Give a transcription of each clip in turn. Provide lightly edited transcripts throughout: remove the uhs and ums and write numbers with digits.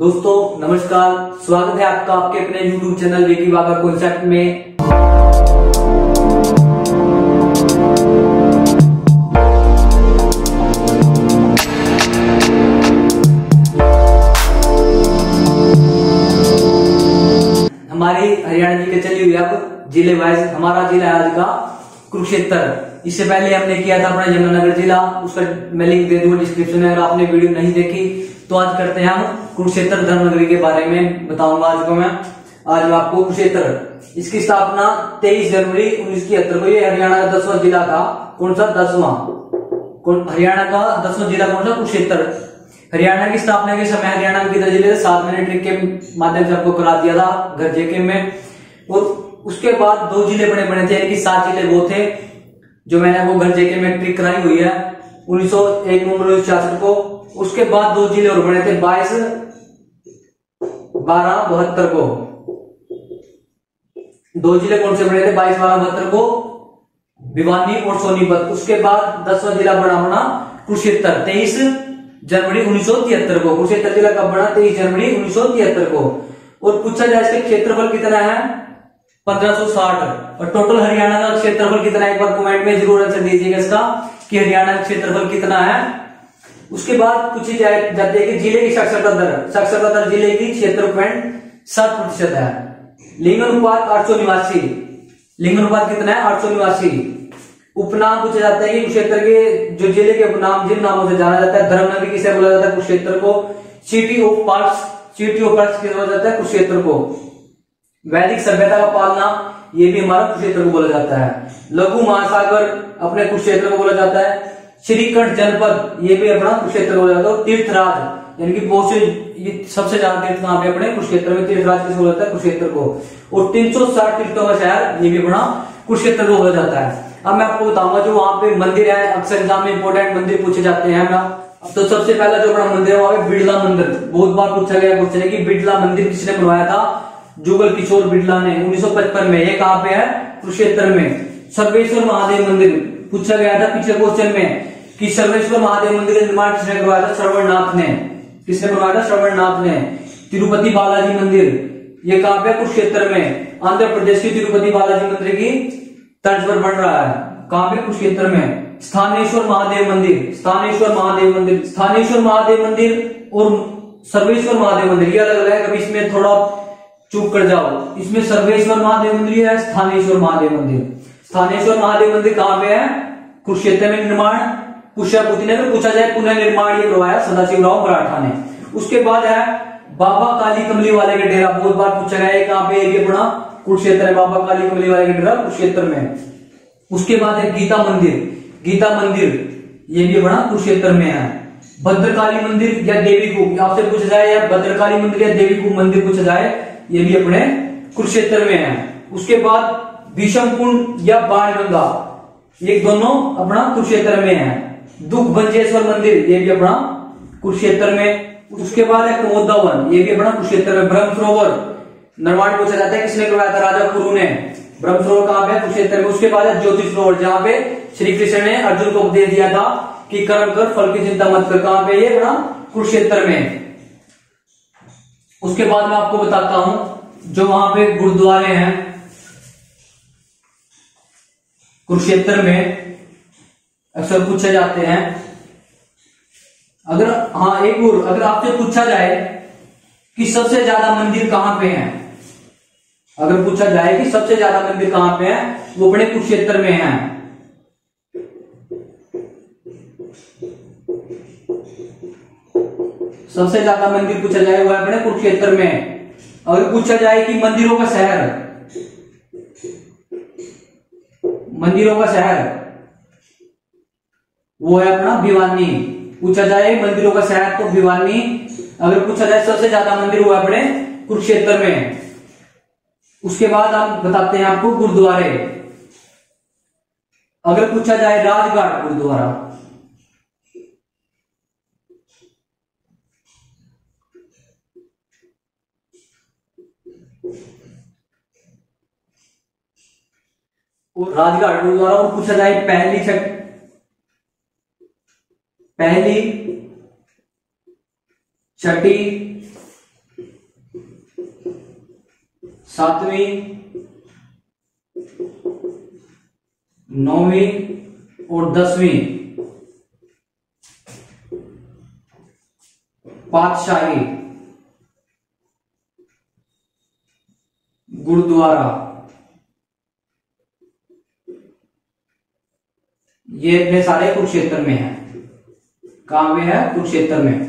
दोस्तों नमस्कार, स्वागत है आपका आपके अपने YouTube चैनल विकी वागा कॉन्सेप्ट में। हमारी हरियाणा जी के चली हुई अब जिले वाइज हमारा जिला आज का कुरुक्षेत्र। इससे पहले हमने किया था अपना यमुनानगर जिला, उसका मैं लिंक दे दूंगा डिस्क्रिप्शन में। अगर आपने वीडियो नहीं देखी तो आज करते हैं हम कुरुक्षेत्र धर्मनगरी के बारे में बताऊंगा आज मैं आपको कुरुक्षेत्र। इसकी स्थापना 23 जनवरी 1973 को, ये हरियाणा का 10वां जिला था। कौन सा 10वां? हरियाणा का 10वां जिला कौन सा? कुरुक्षेत्र। हरियाणा की स्थापना के समय हरियाणा में कितने जिले थे? 7 मैंने ट्रिक के माध्यम से आपको करा दिया था घर जेके में। और उसके बाद 2 जिले बने थे, यानी कि 7 जिले वो थे जो मैंने वो घर जेके में ट्रिक कराई हुई है 1901 नवंबर 1966 को। उसके बाद 2 जिले और बने थे 22 12 72 को। 2 जिले कौन से बने थे 22 12 72 को? भिवानी और सोनीपत। उसके बाद 10वां जिला बना कुरुक्षेत्र 23 जनवरी 1973 को। कुरुक्षेत्र जिला कब बना? 23 जनवरी 1973 को। और पूछा जाए इसका क्षेत्रफल कितना है? 1560। और टोटल हरियाणा का क्षेत्रफल कितना है? एक बार कमेंट में जरूर आंसर दीजिएगा इसका कि हरियाणा का क्षेत्रफल कितना है। उसके बाद पूछी जाती है कि जिले की साक्षरता दर जिले की 76.7% है। लिंग अनुपात 889। लिंग अनुपात कितना है? 889। उपनाम पूछा जाता है कि कुरुक्षेत्र के जो जिले के उपनाम जिन नामों से जाना जाता है। धर्मनगरी किसे बोला जाता है? कुरुक्षेत्र को। सिटी ऑफ पर्स किसे बोला जाता है? कुरुक्षेत्र को। वैदिक सभ्यता का पालना, ये भी हमारा कुरुक्षेत्र को बोला जाता है। लघु महासागर अपने कुरुक्षेत्र को बोला जाता है। श्रीकंठ जनपद, ये भी अपना कुरुक्षेत्र को बोला जाता है। और तीर्थराज, यानी कि बहुत से ये सबसे ज्यादा तीर्थ कहां पे अपने कुरुक्षेत्र में। तीर्थराज किसे बोला जाता है? कुरुक्षेत्र को। और 360 तीर्थों का शहर, ये भी अपना कुरुक्षेत्र को बोला जाता है। अब मैं आपको बताऊंगा जो वहां पे मंदिर है, अक्सर एग्जाम में इंपोर्टेंट मंदिर पूछे जाते हैं। तो सबसे पहला जो अपना मंदिर है वहां पे बिड़ला मंदिर। बहुत बार पूछा गया क्वेश्चन है कि बिड़ला मंदिर किसने बनवाया था? जुगल किशोर बिड़ला ने 1955 में। ये कहां पे है? कुरुक्षेत्र में। सर्वेश्वर महादेव मंदिर पूछा गया था पिछले क्वेश्चन में कि सर्वेश्वर महादेव मंदिर का निर्माण किसने करवाया था? श्रवणनाथ ने। किसने बनवाया था? श्रवणनाथ ने। तिरुपति बालाजी मंदिर, ये कहां पे? कुरुक्षेत्र में। आंध्र प्रदेश की तिरुपति बालाजी मंदिर की तर्ज पर बन रहा है। कहां पे? कुरुक्षेत्र में। स्थानेश्वर महादेव मंदिर, स्थानेश्वर महादेव मंदिर, स्थानेश्वर महादेव मंदिर और सर्वेश्वर महादेव मंदिर, ये अलग अलग है, कभी इसमें थोड़ा चूक कर जाओ। इसमें सर्वेश्वर महादेव मंदिर है, स्थानेश्वर महादेव मंदिर। स्थानेश्वर महादेव मंदिर कहां पे है? कुरुक्षेत्र में। निर्माण पुष्यापुति ने, पूछा जाए पुनर्निर्माण ये करवाया सदाशिवराव मराठा ने। उसके बाद है बाबा काली कमली वाले का डेरा। बहुत बार पूछा गया है कहां पे? ये अपना कुरुक्षेत्र है। बाबा काली कमली वाले का डेरा कुरुक्षेत्र में। उसके बाद है गीता मंदिर। गीता मंदिर ये भी अपना कुरुक्षेत्र में है। भद्रकाली मंदिर या देवी कूप, आपसे पूछा जाए या भद्रकाली मंदिर या देवी कूप मंदिर पूछा जाए, ये भी अपने कुरुक्षेत्र में है। उसके बाद भीषम कुंड या बाणगंगा, ये दोनों अपना कुरुक्षेत्र में है। दुख भंजेश्वर मंदिर, ये भी अपना कुरुक्षेत्र में। उसके बाद है प्रमोदा वन, ये भी अपना कुरुक्षेत्र में। ब्रह्म सरोवर निर्माण पूछा जाता है किसने करवाया था? राजा कुरु ने। ब्रह्म सरोवर कहां पे? कुरुक्षेत्र में। उसके बाद है ज्योति सरोवर, जहां पे श्री कृष्ण ने अर्जुन को उपदेश दिया था कि कर्म कर फल की चिंता मत कर। कहां पे? ये अपना कुरुक्षेत्र में। उसके बाद मैं आपको बताता हूं जो वहां पे गुरुद्वारे हैं कुरुक्षेत्र में, अक्सर पूछे जाते हैं। अगर आपसे पूछा जाए कि सबसे ज्यादा मंदिर कहां पे हैं, अगर पूछा जाए कि सबसे ज्यादा मंदिर कहां पे हैं, वो अपने कुरुक्षेत्र में हैं। सबसे ज्यादा मंदिर पूछा जाए वो है अपने कुरुक्षेत्र में। अगर पूछा जाए कि मंदिरों का शहर, मंदिरों का शहर वो है अपना भिवानी। पूछा जाए मंदिरों का शहर तो भिवानी। अगर पूछा जाए सबसे ज्यादा मंदिर वो है अपने कुरुक्षेत्र में। उसके बाद हम बताते हैं आपको गुरुद्वारे। अगर पूछा जाए राजघाट गुरुद्वारा, राजघाट गुरुद्वारा। और पूछा जाए पहली छठी 7वीं, 9वीं और 10वीं पातशाही गुरुद्वारा, ये इतने सारे कुरुक्षेत्र में है। कहां पे है? कुरुक्षेत्र में।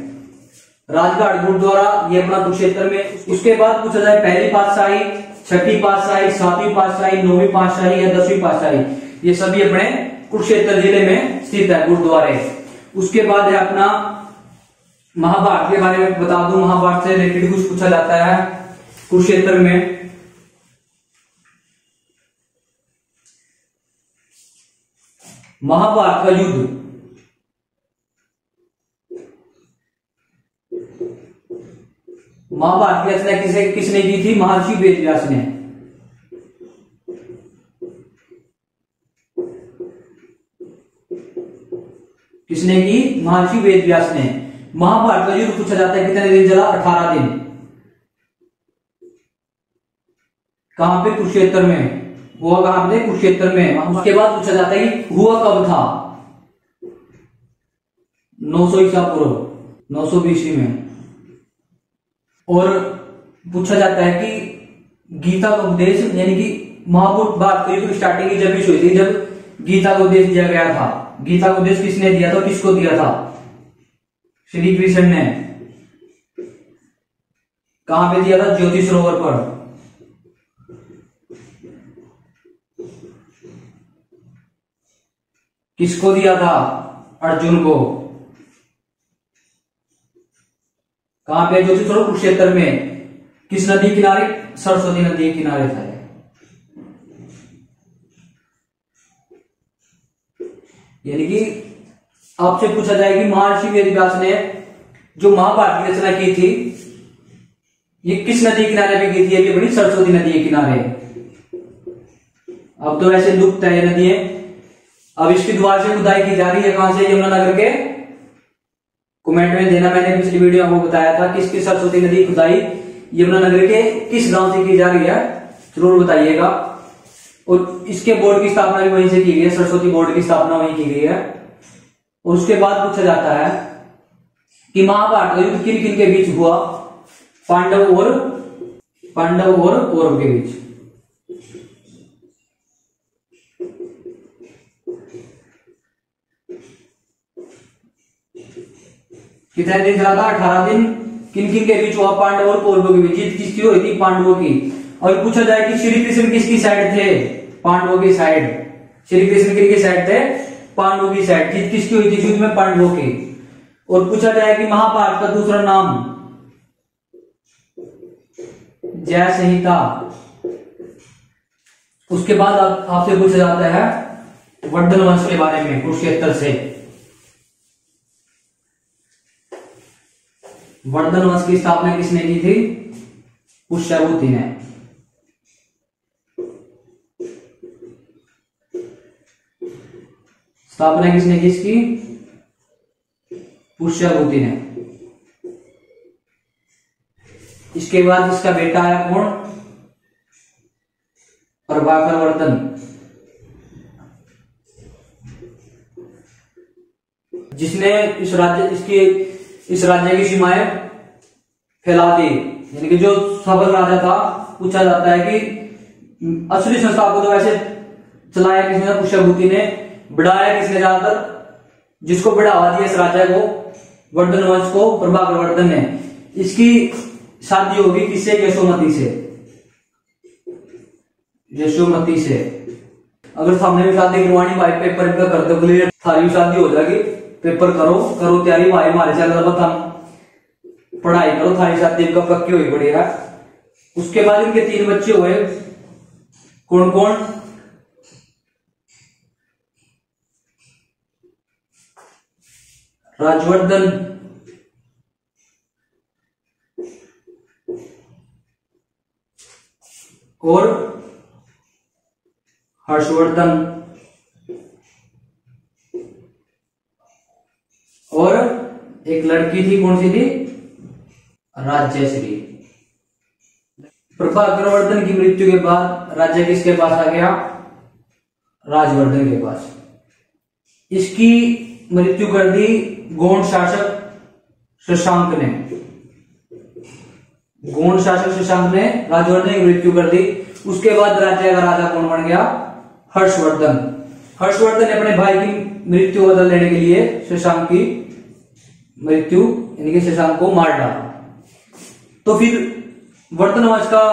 राजघाट गुरुद्वारा ये अपना कुरुक्षेत्र में। उसके बाद पूछा जाए पहली पातशाही, छठी पातशाही, 7वीं पातशाही, 9वीं पातशाही या 10वीं पातशाही, ये सभी अपने कुरुक्षेत्र जिले में स्थित है गुरुद्वारे। उसके बाद है अपना महाभारत के बारे में बता दूं, महाभारत से रिलेटेड कुछ पूछा जाता है कुरुक्षेत्र में। महाभारत का युद्ध महाभारत की रचना किसने की थी? महर्षि वेदव्यास ने। किसने की? महर्षि वेदव्यास ने। महाभारत का युद्ध पूछा जाता है कितने दिन चला? 18 दिन। कहां पे? कुरुक्षेत्र में। हुआ कहां पे? कुरुक्षेत्र में। उसके बाद पूछा जाता है कि हुआ कब था? 900 ईसा पूर्व, 900 BC में। और पूछा जाता है कि गीता का उपदेश, यानी कि महाभारत का युद्ध स्टार्टिंग की जब हुई थी, जब गीता का उपदेश दिया गया था, गीता का उपदेश किसने दिया था? किसको दिया था? श्री कृष्ण ने। कहां पे दिया था? ज्योति सरोवर पर। किसको दिया था? अर्जुन को। कहां पे? ज्योति सरोवर कुरुक्षेत्र में। किस नदी किनारे? सरस्वती नदी के किनारे था। यानी कि आपसे पूछा जाए कि महर्षि वेदव्यास ने जो महाभारत की रचना की थी, ये किस नदी किनारे पे की थी? ये बड़ी सरस्वती नदी के किनारे। अब तो वैसे लुप्त है ये नदी है। अब इसकी द्वार से खुदाई की जा रही है। कहां से? यमुनानगर के। कमेंट में देना, मैंने पिछली वीडियो आपको बताया था किसकी सरस्वती नदी खुदाई यमुनानगर के किस गांव से की जा रही है, जरूर बताइएगा। और इसके बोर्ड की स्थापना भी वहीं से की गई है, सरस्वती बोर्ड की स्थापना वहीं की गई है। और उसके बाद पूछा जाता है कि महाभारत का युद्ध किन किन के बीच हुआ? पांडव और कौरव के बीच। कितने दिन चला था? 18 दिन। किन किन के बीच हुआ? पांडव और कौरवों के बीच। जीत किसकी हुई थी? पांडवों की। और पूछा जाए कि श्री कृष्ण किसकी साइड थे? पांडवों की साइड। श्री कृष्ण किसकी साइड थे? पांडवों की साइड। जीत किसकी हुई थी युद्ध में? पांडवों की। और पूछा जाए कि महाभारत का दूसरा नाम? जय संहिता। उसके बाद आपसे पूछा जाता है वर्धन वंश के बारे में कुरुक्षेत्र से। वर्धन वंश की स्थापना किसने की थी? पुष्यभूति ने। स्थापना किसने की इसकी? पुष्यभूति ने। इसके बाद इसका बेटा आया कौन? प्रभाकर वर्धन, जिसने इस राज्य की सीमाएं फैला दी। यानी कि जो सफल राजा था, पूछा जाता है कि असली संस्था को तो वैसे चलाया किसने? पुष्यभूति ने। बढ़ाया किसने ज्यादातर? जिसको बढ़ावा दिया इस राज्य को, वर्धन वंश को, प्रभाकर वर्धन ने। इसकी शादी होगी किससे? यशोमती से। यशोमती से। अगर सामने भी शादी करवानी भाई, पेपर का कर दो क्लियर, सारी शादी हो जाएगी। पेपर करो तैयारी भाई, हमारे चैनल पर हम पढ़ाई करो, थारी शादी का पक्की हुई पड़ी है। उसके बाद इनके 3 बच्चे हुए। कौन कौन? राजवर्धन, और हर्षवर्धन, और एक लड़की थी, कौन सी थी? राज्यश्री। प्रभाकरवर्धन की मृत्यु के बाद राज्य किसके पास आ गया? राजवर्धन के पास। इसकी मृत्यु कर दी गोंड शासक शशांक ने। गोंड शासक शशांक ने राजवर्धन की मृत्यु कर दी। उसके बाद राज्य का राजा कौन बन गया? हर्षवर्धन। हर्षवर्धन ने अपने भाई की मृत्यु बदल लेने के लिए शशांक की मृत्यु यानी कि शशांक को मार डाला। तो फिर वर्धन वंश का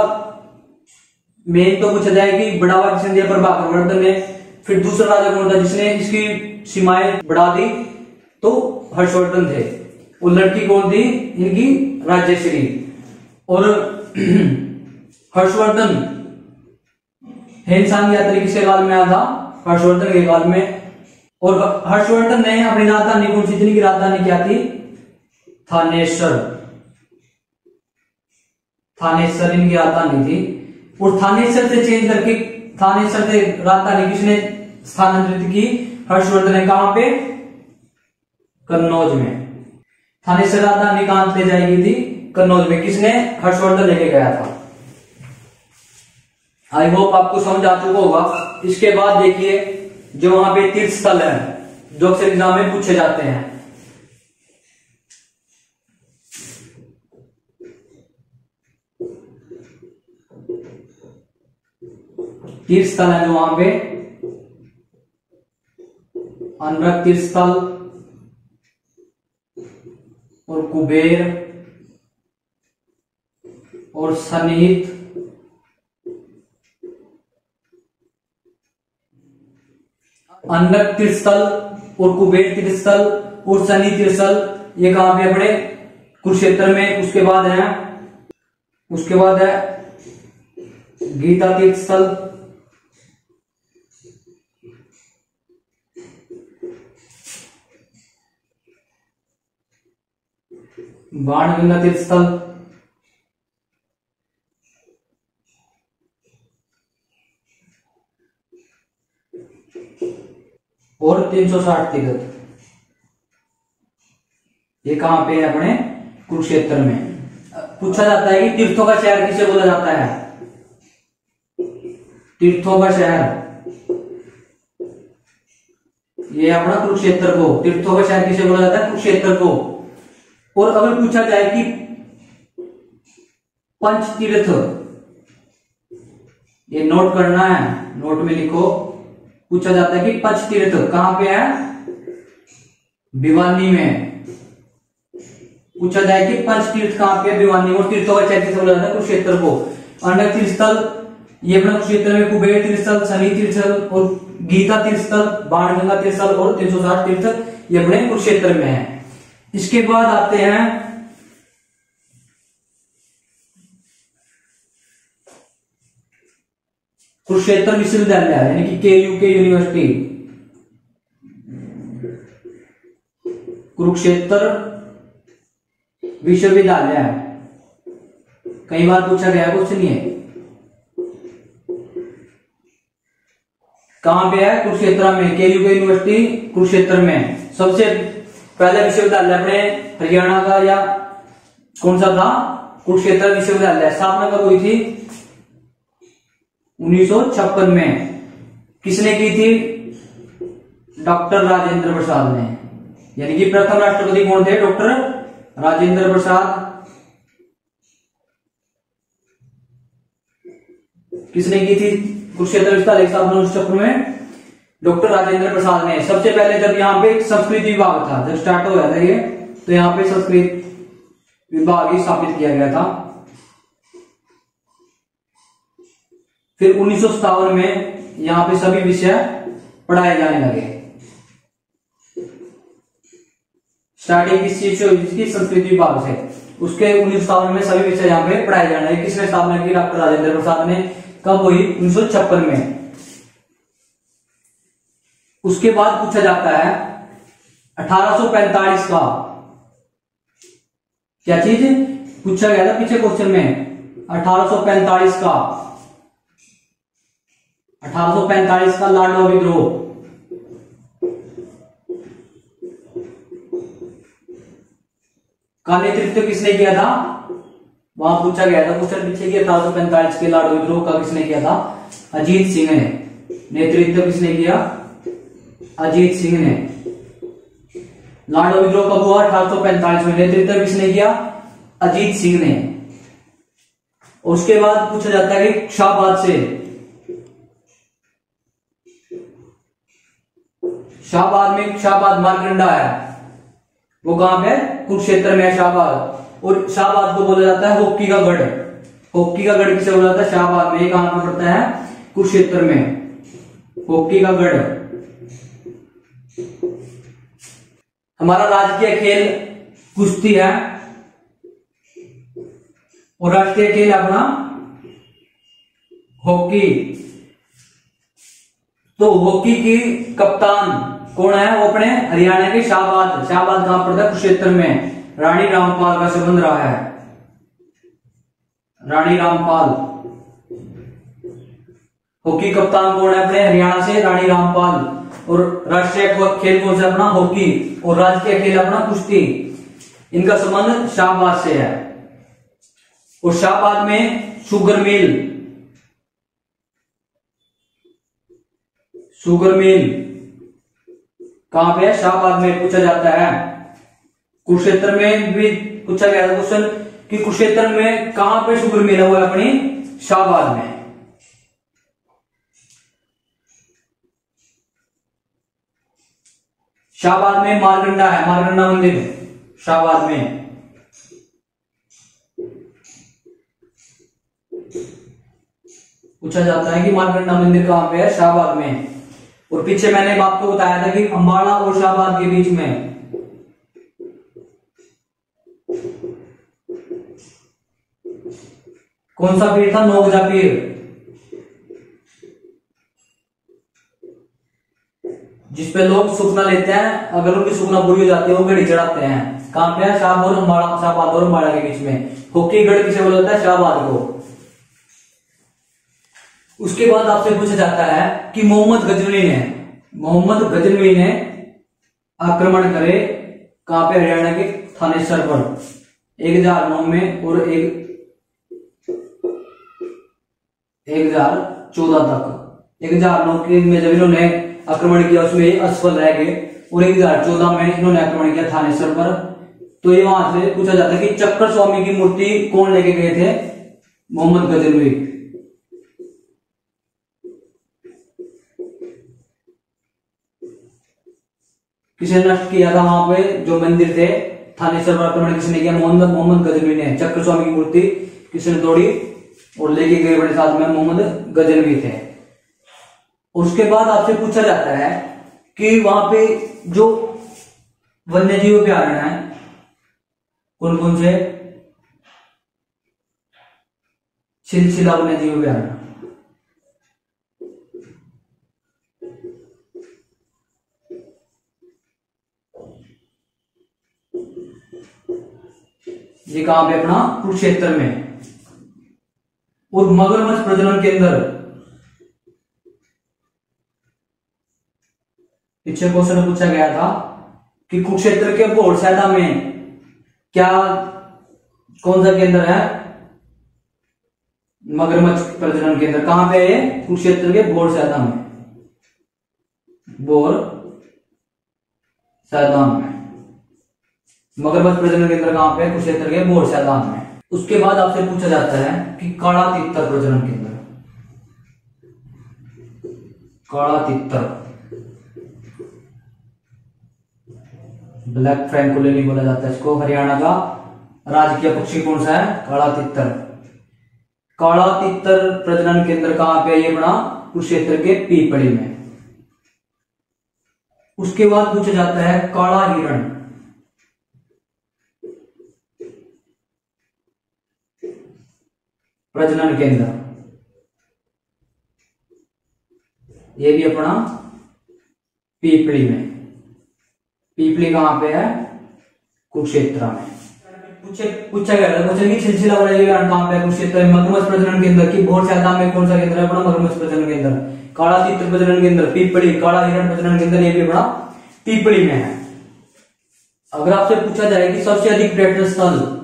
मेन तो पूछा जाए कि बढ़ावा किसने दिया? प्रभाकरवर्धन ने। फिर दूसरा राजा कौन था जिसने इसकी सीमाएं बढ़ा दी? तो हर्षवर्धन थे। वो लड़की कौन थी इनकी? राजश्री। और हर्षवर्धन हेनसांग यात्री किसके काल में आया था? हर्षवर्धन के काल में। और हर्षवर्धन ने अपनी राजधानी कौन सी थी? राजधानी क्या थी? थानेश्वर। थानेश्वर इनकी राजधानी थी। और थानेश्वर से चेंज करके थानेश्वर से राजधानी किसने स्थानांतरित की? हर्षवर्धन ने। कहां पे? कन्नौज में। थानेश्वर राजधानी कहां ले जाएगी थी? कन्नौज में। किसने? हर्षवर्धन लेके गया था। आई होप आपको समझ आ चुका होगा। इसके बाद देखिए जो वहां पे तीर्थ स्थल है जो अक्सर एग्जाम में पूछे जाते हैं। तीर्थ स्थल है जो वहां पे अनरक तीर्थ स्थल और कुबेर और सन्निहित अनरक तीर्थस्थल और कुबेर तीर्थस्थल और सन्निहित तीर्थस्थल ये कहां पे अपने कुरुक्षेत्र में। उसके बाद है गीता तीर्थस्थल, बाणगंगा तीर्थस्थल और 360 तीर्थ। ये कहां पे है? अपने कुरुक्षेत्र में। पूछा जाता है कि तीर्थों का शहर किसे बोला जाता है? तीर्थों का शहर ये अपना कुरुक्षेत्र को। तीर्थों का शहर किसे बोला जाता है? कुरुक्षेत्र को। और अगर पूछा जाए कि पंच तीर्थ, ये नोट करना है, नोट में लिखो। पूछा जाता है कि पंच तीर्थ कहां पे है? भिवानी में। पूछा जाए कि पंच तीर्थ कहां पे? भिवानी। और तीर्थों का शहर किसे बोला जाता है? कुरुक्षेत्र को। अनरक तीर्थस्थल ये अपना कुरुक्षेत्र में कुबेर तीर्थस्थल, सन्निहित तीर्थस्थल और गीता तीर्थस्थल, बाणगंगा तीर्थस्थल और 360 तीर्थ ये अपने कुरुक्षेत्र में है। इसके बाद आते हैं कुरुक्षेत्र विश्वविद्यालय यानी कि KUK यूनिवर्सिटी। कुरुक्षेत्र विश्वविद्यालय कई बार पूछा गया क्वेश्चन ये कहां पे है? कुरुक्षेत्र में। KUK यूनिवर्सिटी कुरुक्षेत्र में। सबसे पहला विश्वविद्यालय अपने हरियाणा का या कौन सा था? कुरुक्षेत्र विश्वविद्यालय। स्थापना कब हुई थी? 1956 में। किसने की थी? डॉक्टर राजेंद्र प्रसाद ने। यानी कि प्रथम राष्ट्रपति कौन थे? डॉक्टर राजेंद्र प्रसाद। किसने की थी कुरुक्षेत्र विश्वविद्यालय की स्थापना 1956 में? डॉक्टर राजेंद्र प्रसाद ने। सबसे पहले जब यहाँ पे संस्कृत विभाग था, जब स्टार्ट हो गया था ये, तो यहाँ पे संस्कृत विभाग ही स्थापित किया गया था। फिर 1957 में यहाँ पे सभी विषय पढ़ाए जाने लगे। स्टार्टिंग किस चीज से हुई? जिसकी संस्कृत विभाग से। उसके 1957 में सभी विषय यहाँ पे पढ़ाए जाने लगे। किसने स्थापना की? डॉक्टर राजेंद्र प्रसाद ने। कब हुई? 1956 में। उसके बाद पूछा जाता है 1845 का क्या चीज पूछा गया था पीछे क्वेश्चन में? 1845 का 1845 का लाडवा विद्रोह। का नेतृत्व किसने किया था? वहां पूछा गया था क्वेश्चन पीछे कि 1845 के लाडो विद्रोह का किसने किया था? अजीत सिंह ने। नेतृत्व किसने किया? अजीत सिंह ने। लाडो विद्रोह कब हुआ? 1845 में। नेतृत्व किसने किया? अजीत सिंह ने। उसके बाद पूछा जाता है कि शाहबाद से, शाहबाद मारकंडा है, वो कहां पे? कुरुक्षेत्र में है शाहबाद। और शाहबाद को बोला जाता है हॉकी का गढ़। हॉकी का गढ़ किसे बोला जाता है? शाहबाद में। कहां पे पड़ता है? कुरुक्षेत्र में। हॉकी का गढ़। हमारा राजकीय खेल कुश्ती है और राष्ट्रीय खेल अपना हॉकी। तो हॉकी की कप्तान कौन है? वो अपने हरियाणा के शाहबाद। शाहबाद कहां पड़ता है? कुरुक्षेत्र में। रानी रामपाल का संबंध रहा है। रानी रामपाल। हॉकी कप्तान कौन है? अपने हरियाणा से रानी रामपाल। और राष्ट्रीय खेल कौन सा? अपना हॉकी। और राजकीय खेल अपना कुश्ती। इनका संबंध शाहबाद से है। और शाहबाद में शुगर मिल, कहां पे है? शाहबाद में। पूछा जाता है कुरुक्षेत्र में भी पूछा गया था क्वेश्चन कि कुरुक्षेत्र में कहां पे शुगर मिल हुआ है? अपनी शाहबाद में। शाहबाद में मारकंडा है, मारकंडा मंदिर शाहबाद में। पूछा जाता है कि मारकंडा मंदिर कहां पे है? शाहबाद में। और पीछे मैंने आपको बताया था कि अंबाला और शाहबाद के बीच में कौन सा पीर था? नोगजा पीर। जिसपे लोग सुखना लेते हैं, अगर उनकी सुखना पूरी हो जाती है वो घड़ी चढ़ाते हैं। कहां पे है? शाहबाद और अंबाला के बीच में। हॉकी गढ़ किसे बोला जाता है? शाहबाद को। उसके बाद आपसे पूछा जाता है कि मोहम्मद गजनवी ने आक्रमण करे कहां पे? हरियाणा के थानेसर पर 1009 में और 1014 तक। 1009 के में जब इन्होंने आक्रमण किया उसमें असफल रह गए और 1014 में इन्होंने आक्रमण किया थानेसर पर। तो ये वहां से पूछा जाता है कि चक्कर स्वामी की मूर्ति कौन लेके गए थे? मोहम्मद गजनवी। किसने नष्ट किया था वहां पे जो मंदिर थे? थानेसर पर आक्रमण किसने किया? मोहम्मद गजनवी ने। चक्र स्वामी की मूर्ति किसने तोड़ी और लेके गए बड़े साथ में? मोहम्मद गजनवी थे। उसके बाद आपसे पूछा जाता है कि वहां पे जो वन्यजीव अभ्यारण्य है कौन कौन से? सिलसिला वन्यजीव अभ्यारण्य, ये कहां पे? अपना कुरुक्षेत्र में। और मगरमच्छ प्रजनन केंद्र, पीछे क्वेश्चन पूछा गया था कि कुरुक्षेत्र के भोरसैदा में क्या कौन सा केंद्र है? मगरमच्छ प्रजनन केंद्र। कहां पे है? कुरुक्षेत्र के भोरसैदा में। भोरसैदा में मगरमच्छ प्रजनन केंद्र कहां पे? कुरुक्षेत्र के भोरसैदा में। उसके बाद आपसे पूछा जाता है कि काला तितर प्रजनन केंद्र। काला तितर, ब्लैक फ्रैंकोलिनी बोला जाता है इसको। हरियाणा का राजकीय पक्षी कौन सा है? काला तितर। काला तितर प्रजनन केंद्र कहां पे? ये बना कुरुक्षेत्र के पीपड़ी में। उसके बाद पूछा जाता है काला हिरण। प्रजनन केंद्र, ये भी अपना पीपली में। पीपली कहां पे है? कुरुक्षेत्र में। पूछा गया था क्वेश्चन की सिलसिला कहां पे है? कुरुक्षेत्र में। मगरमच्छ प्रजनन केंद्र की भोरसैदा में कौन सा केंद्र है? अपना मगरमच्छ प्रजनन केंद्र। काला तितर प्रजनन केंद्र पीपली। काला हिरण प्रजनन केंद्र ये भी अपना पीपली में है। अगर आपसे पूछा जाए कि सबसे अधिक पर्यटन स्थल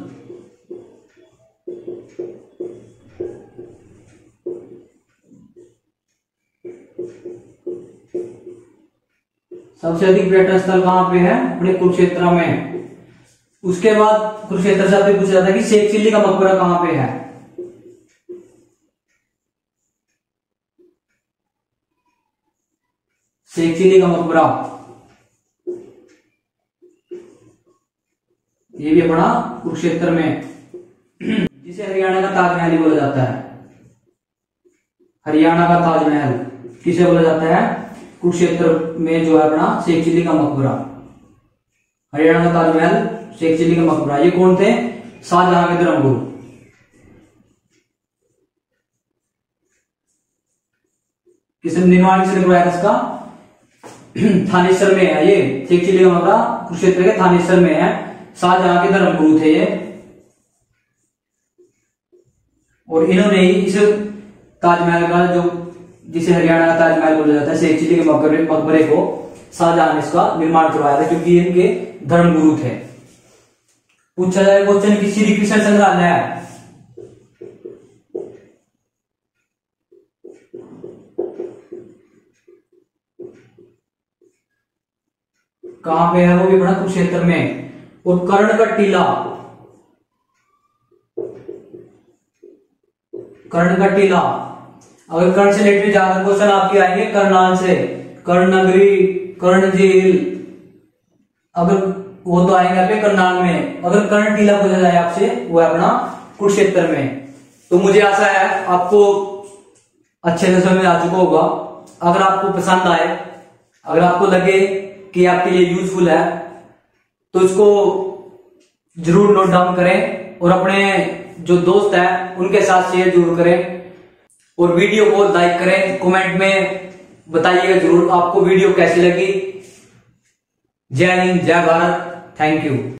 सबसे अधिक पर्यटन स्थल कहाँ पे है? अपने कुरुक्षेत्र में। उसके बाद कुरुक्षेत्र से आपसे पूछा जाता है कि शेख चिल्ली का मकबरा कहाँ पे है? शेख चिल्ली का मकबरा ये भी अपना कुरुक्षेत्र में, जिसे हरियाणा का ताजमहल ही बोला जाता है। हरियाणा का ताजमहल किसे बोला जाता है? कुरुक्षेत्र में जो है अपना शेख चिल्ली का मकबरा। हरियाणा का ताजमहल, शेख चिल्ली का मकबरा, ये कौन थे? शाहजहां के धर्मगुरु। किसने निर्माण किसने करवाया था इसका? थानेश्वर में है ये शेख चिल्ली का मकबरा, कुरुक्षेत्र के थानेश्वर में है। शाहजहां के धर्मगुरु थे ये, और इन्होंने ही इस ताजमहल का, जो जिसे हरियाणा का ताजमहल बोला जाता है, शेख चिल्ली के मकबरे को शाहजहां ने इसका निर्माण करवाया था, क्योंकि इनके धर्मगुरु थे। पूछा जाए क्वेश्चन कि श्री कृष्ण संग्रहालय कहां पे है? वो भी बड़ा कुरुक्षेत्र में। और कर्ण का टीला, कर्ण का टीला, अगर कर्ण से रिलेटेड ज्यादा क्वेश्चन आपके आएंगे कर्नाल से, कर्ण नगरी, कर्ण झील, अगर वो तो आएंगे आपके करनाल में। अगर कर्ण टीला पूछा जाए आपसे, वो है अपना कुरुक्षेत्र में। तो मुझे आशा है आपको अच्छे से समझ में आ चुका होगा। अगर आपको पसंद आए, अगर आपको लगे कि आपके लिए यूजफुल है, तो इसको जरूर नोट डाउन करें और अपने जो दोस्त है उनके साथ शेयर जरूर करें, और वीडियो को लाइक करें। कमेंट में बताइएगा जरूर आपको वीडियो कैसी लगी। जय हिंद, जय भारत, थैंक यू।